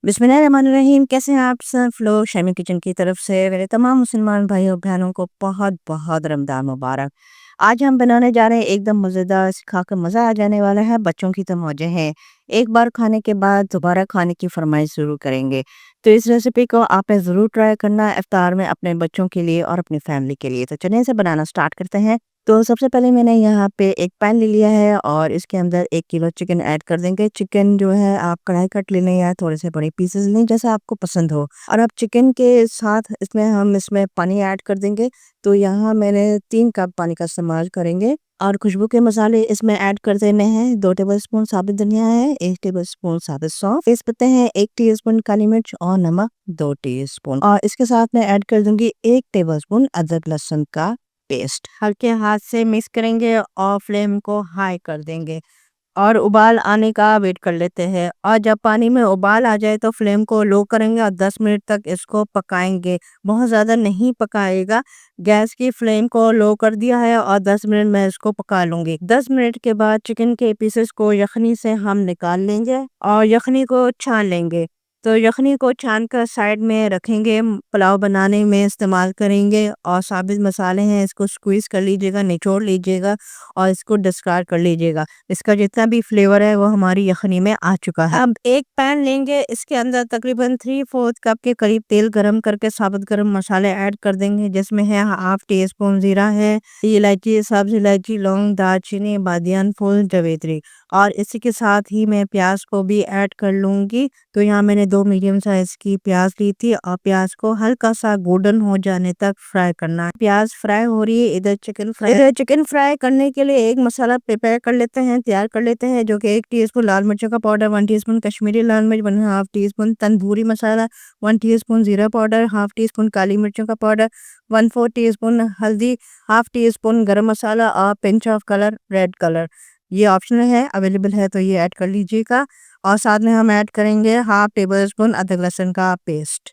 बिस्मिल्लाहिर्रहमानिर्रहीम। कैसे हैं आप सब लोग? शामी किचन की तरफ से मेरे तमाम मुसलमान भाई और बहनों को बहुत बहुत रमज़ान मुबारक। आज हम बनाने जा रहे हैं एकदम मज़ेदार, खाकर मज़ा आ जाने वाला है। बच्चों की तो मौजें हैं, एक बार खाने के बाद दोबारा खाने की फरमाइश ज़रूर करेंगे। तो इस रेसिपी को आपने ज़रूर ट्राई करना है इफ्तार में अपने बच्चों के लिए और अपनी फैमिली के लिए। तो चलिए इसे बनाना स्टार्ट करते हैं। तो सबसे पहले मैंने यहाँ पे एक पैन ले लिया है और इसके अंदर 1 किलो चिकन ऐड कर देंगे। चिकन जो है आप कढ़ाई कट ले लें या थोड़े से बड़े पीसेस लें, जैसा आपको पसंद हो। और अब चिकन के साथ इसमें पानी ऐड कर देंगे। तो यहाँ मैंने 3 कप पानी का इस्तेमाल करेंगे। और खुशबू के मसाले इसमें ऐड कर देने हैं। 2 टेबलस्पून साबुत धनिया है, 1 टेबलस्पून साबुत सौंफ, तेज पत्ते हैं, 1 टीस्पून काली मिर्च और नमक 2 टीस्पून। और इसके साथ मैं ऐड कर दूंगी 1 टेबलस्पून अदरक लहसुन का पेस्ट। हल्के हाथ से मिक्स करेंगे और फ्लेम को हाई कर देंगे और उबाल आने का वेट कर लेते हैं। और जब पानी में उबाल आ जाए तो फ्लेम को लो करेंगे और 10 मिनट तक इसको पकाएंगे। बहुत ज़्यादा नहीं पकाएगा। गैस की फ्लेम को लो कर दिया है और 10 मिनट मैं इसको पका लूंगी। 10 मिनट के बाद चिकन के पीसेस को यखनी से हम निकाल लेंगे और यखनी को छान लेंगे। तो यखनी को छान कर साइड में रखेंगे, पुलाव बनाने में इस्तेमाल करेंगे। और साबित मसाले हैं, इसको स्क्वीज़ कर लीजिएगा, निचोड़ लीजिएगा और इसको डिस्कार्ड कर लीजिएगा। इसका जितना भी फ्लेवर है वो हमारी यखनी में आ चुका है। अब एक पैन लेंगे, इसके अंदर तकरीबन 3/4 कप के करीब तेल गरम करके साबुत गरम मसाले ऐड कर देंगे, जिसमें है हाफ टी स्पून जीरा है, इलायची, सब्ज इलायची, लौंग, दालचीनी, बादियान फूल, जवेत्री। और इसी के साथ ही मैं प्याज को भी ऐड कर लूंगी। तो यहाँ मैंने 2 मीडियम साइज की प्याज ली थी और प्याज को हल्का सा गोल्डन हो जाने तक फ्राई करना है। प्याज फ्राई हो रही है, इधर चिकन फ्राई करने के लिए एक मसाला प्रिपेयर कर लेते हैं, तैयार कर लेते हैं, जो कि 1 टीस्पून लाल मिर्चों का पाउडर, 1 टीस्पून कश्मीरी लाल मिर्च, 1/2 टीस्पून तंदूरी मसाला, 1 टीस्पून जीरा पाउडर, हाफ टी स्पून काली मिर्चों का पाउडर, 1/4 टीस्पून हल्दी, हाफ टी स्पून गरम मसाला और pinch of colour red colour. ये ऑप्शनल है, अवेलेबल है तो ये ऐड कर लीजिएगा। और साथ में हम ऐड करेंगे हाफ टेबल स्पून अदरक लहसुन का पेस्ट।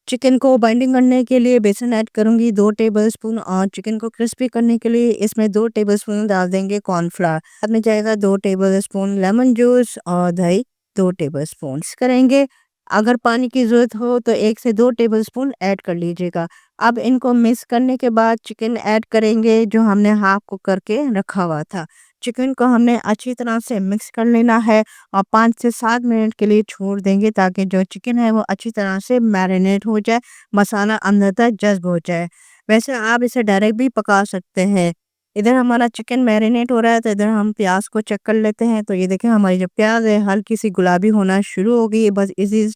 चिकन को बाइंडिंग करने के लिए बेसन ऐड करूंगी 2 टेबलस्पून और चिकन को क्रिस्पी करने के लिए इसमें 2 टेबलस्पून डाल देंगे कॉर्नफ्लावर। अब में जाएगा 2 टेबलस्पून लेमन जूस और दही 2 टेबलस्पून करेंगे। अगर पानी की ज़रूरत हो तो 1 से 2 टेबलस्पून ऐड कर लीजिएगा। अब इनको मिक्स करने के बाद चिकन ऐड करेंगे जो हमने हाफ कुक करके रखा हुआ था। चिकन को हमने अच्छी तरह से मिक्स कर लेना है और 5 से 7 मिनट के लिए छोड़ देंगे, ताकि जो चिकन है वो अच्छी तरह से मैरिनेट हो जाए, मसाला अंदर तक जज़्ब हो जाए। वैसे आप इसे डायरेक्ट भी पका सकते हैं। इधर हमारा चिकन मैरिनेट हो रहा है तो इधर हम प्याज को चेक कर लेते हैं। तो ये देखें, हमारी जो प्याज है हल्की सी गुलाबी होना शुरू हो गई है। बस इसी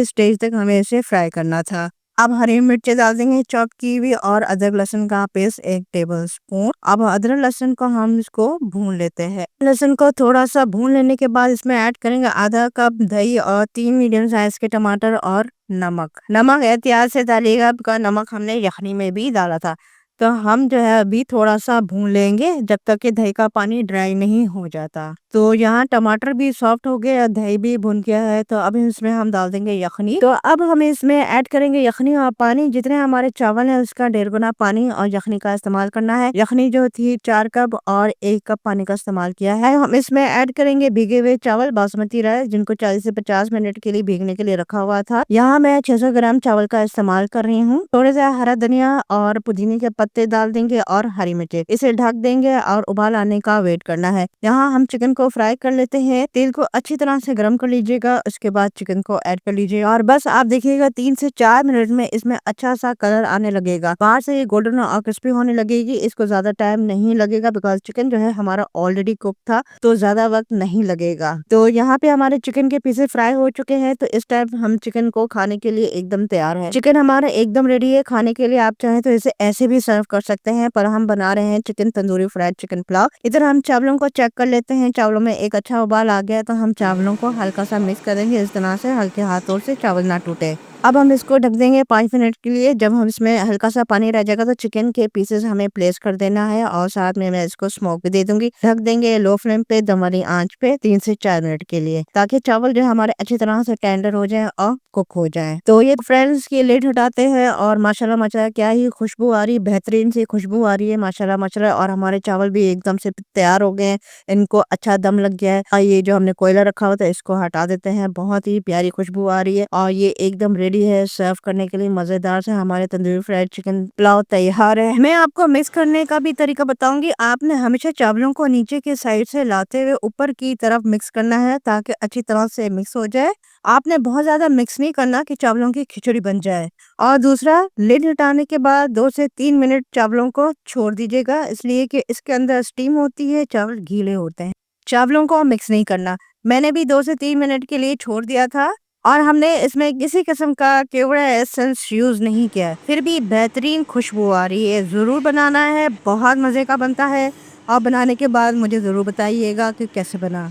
स्टेज तक हमें इसे फ्राई करना था। अब हरी मिर्चें डाल देंगे चॉप की हुई और अदरक लहसुन का पेस्ट 1 टेबलस्पून। अब अदरक लहसुन को हम इसको भून लेते हैं। लहसुन को थोड़ा सा भून लेने के बाद इसमें ऐड करेंगे आधा कप दही और 3 मीडियम साइज के टमाटर और नमक एहतियात से डालिएगा, बिकॉज नमक हमने यखनी में भी डाला था। तो हम जो है अभी थोड़ा सा भून लेंगे जब तक कि दही का पानी ड्राई नहीं हो जाता। तो यहाँ टमाटर भी सॉफ्ट हो गए और दही भी भुन गया है। तो अब इसमें हम डाल देंगे यखनी। तो अब हम इसमें ऐड करेंगे यखनी और पानी। जितने हमारे चावल है उसका 1.5 गुना पानी और यखनी का इस्तेमाल करना है। यखनी जो थी 4 कप और 1 कप पानी का इस्तेमाल किया है। हम इसमें ऐड करेंगे भीगे हुए चावल बासमती राइस, जिनको 40 से 50 मिनट के लिए भीगने के लिए रखा हुआ था। यहाँ मैं 600 ग्राम चावल का इस्तेमाल कर रही हूँ। थोड़े से हरा धनिया और पुदीने के पत्ते डाल देंगे और हरी मिर्चें। इसे ढक देंगे और उबाल आने का वेट करना है। यहाँ हम चिकन को फ्राई कर लेते हैं। तेल को अच्छी तरह से गर्म कर लीजिएगा, उसके बाद चिकन को ऐड कर लीजिए और बस आप देखिएगा 3 से 4 मिनट में इसमें अच्छा सा कलर आने लगेगा। बाहर से ये गोल्डन और क्रिस्पी होने लगेगी। इसको ज्यादा टाइम नहीं लगेगा, बिकॉज चिकन जो है हमारा ऑलरेडी कुक था, तो ज्यादा वक्त नहीं लगेगा। तो यहाँ पे हमारे चिकन के पीसेस फ्राई हो चुके हैं। तो इस टाइम हम चिकन को खाने के लिए एकदम तैयार है। चिकन हमारा एकदम रेडी है खाने के लिए। आप चाहें तो इसे ऐसे भी सर्व कर सकते हैं, पर हम बना रहे हैं chicken tandoori fried chicken pulao. इधर हम चावलों को चेक कर लेते हैं। चावलों में एक अच्छा उबाल आ गया तो हम चावलों को हल्का सा मिक्स करेंगे, इस तरह से हल्के हाथों से चावल ना टूटे। अब हम इसको ढक देंगे 5 मिनट के लिए। जब हम इसमें हल्का सा पानी रह जाएगा तो चिकन के पीसेस हमें प्लेस कर देना है और साथ में मैं इसको स्मोक भी दे दूंगी। ढक देंगे लो फ्लेम पे दम वाली आंच पे 3 से 4 मिनट के लिए, ताकि चावल जो है हमारे अच्छी तरह से टेंडर हो जाए और कुक हो जाए। तो ये फ्रेंड्स की लिड हटाते हैं और माशाल्लाह माशाल्लाह क्या ही खुशबू आ रही है, बेहतरीन सी खुशबू आ रही है माशाल्लाह माशाल्लाह। और हमारे चावल भी एकदम से तैयार हो गए हैं, इनको अच्छा दम लग गया है। और ये जो हमने कोयला रखा हुआ था इसको हटा देते हैं। बहुत ही प्यारी खुशबू आ रही है और ये एकदम रेडी है सर्व करने के लिए। मजेदार से हमारे तंदूरी फ्राइड चिकन पुलाव तैयार है। मैं आपको मिक्स करने का भी तरीका बताऊंगी। आपने हमेशा चावलों को नीचे के साइड से लाते हुए ऊपर की तरफ मिक्स करना है, ताकि अच्छी तरह से मिक्स हो जाए। आपने बहुत ज्यादा मिक्स नहीं करना कि चावलों की खिचड़ी बन जाए। और दूसरा, लिड हटाने के बाद 2 से 3 मिनट चावलों को छोड़ दीजिएगा, इसलिए कि इसके अंदर स्टीम होती है, चावल गीले होते हैं। चावलों को मिक्स नहीं करना। मैंने भी 2 से 3 मिनट के लिए छोड़ दिया था और हमने इसमें किसी किस्म का केवड़ा एसेंस यूज नहीं किया है। फिर भी बेहतरीन खुशबू आ रही है। जरूर बनाना है, बहुत मजे का बनता है। और बनाने के बाद मुझे जरूर बताइएगा कि कैसे बना।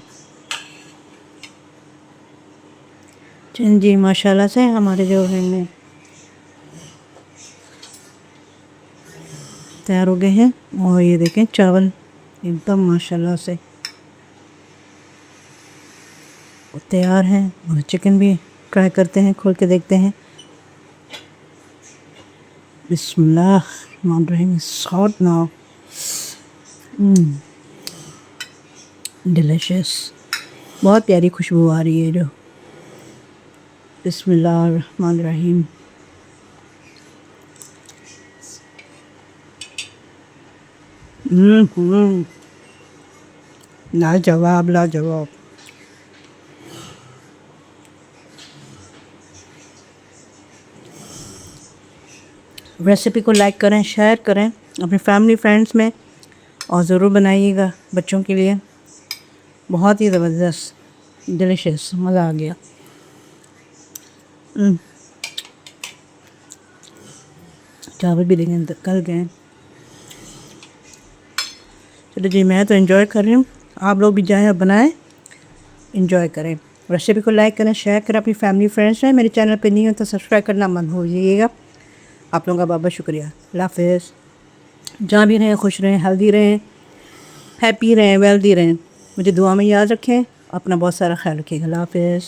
जी माशाल्लाह से हमारे जो है तैयार हो गए हैं। और ये देखें चावल एकदम माशाल्लाह से तैयार हैं। और चिकन भी ट्राई करते हैं, खोल के देखते हैं। बिस्मिल्लाह रहमान हॉट नाउ। डिलीशियस, बहुत प्यारी खुशबू आ रही है जो। बिस्मिल्लाह रहमान रहीम। लाजवाब लाजवाब। रेसिपी को लाइक करें, शेयर करें अपने फैमिली फ्रेंड्स में और ज़रूर बनाइएगा बच्चों के लिए। बहुत ही ज़बरदस्त डिलीशियस, मज़ा आ गया। चावल भी देखें गल गए। चलो जी, मैं तो एंजॉय कर रही हूँ, आप लोग भी जाएं और बनाएं, एंजॉय करें। रेसिपी को लाइक करें, शेयर करें अपनी फैमिली फ्रेंड्स में। मेरे चैनल पे नहीं हो तो सब्सक्राइब करना मत भूलिएगा। आप लोगों का बहुत बहुत शुक्रिया। अल्लाह हाफ़िज़। जहाँ भी रहें खुश रहें, हेल्दी रहें, हैप्पी रहें, वेल्दी रहें। मुझे दुआ में याद रखें, अपना बहुत सारा ख्याल रखिएगा। अल्लाह हाफ़िज़।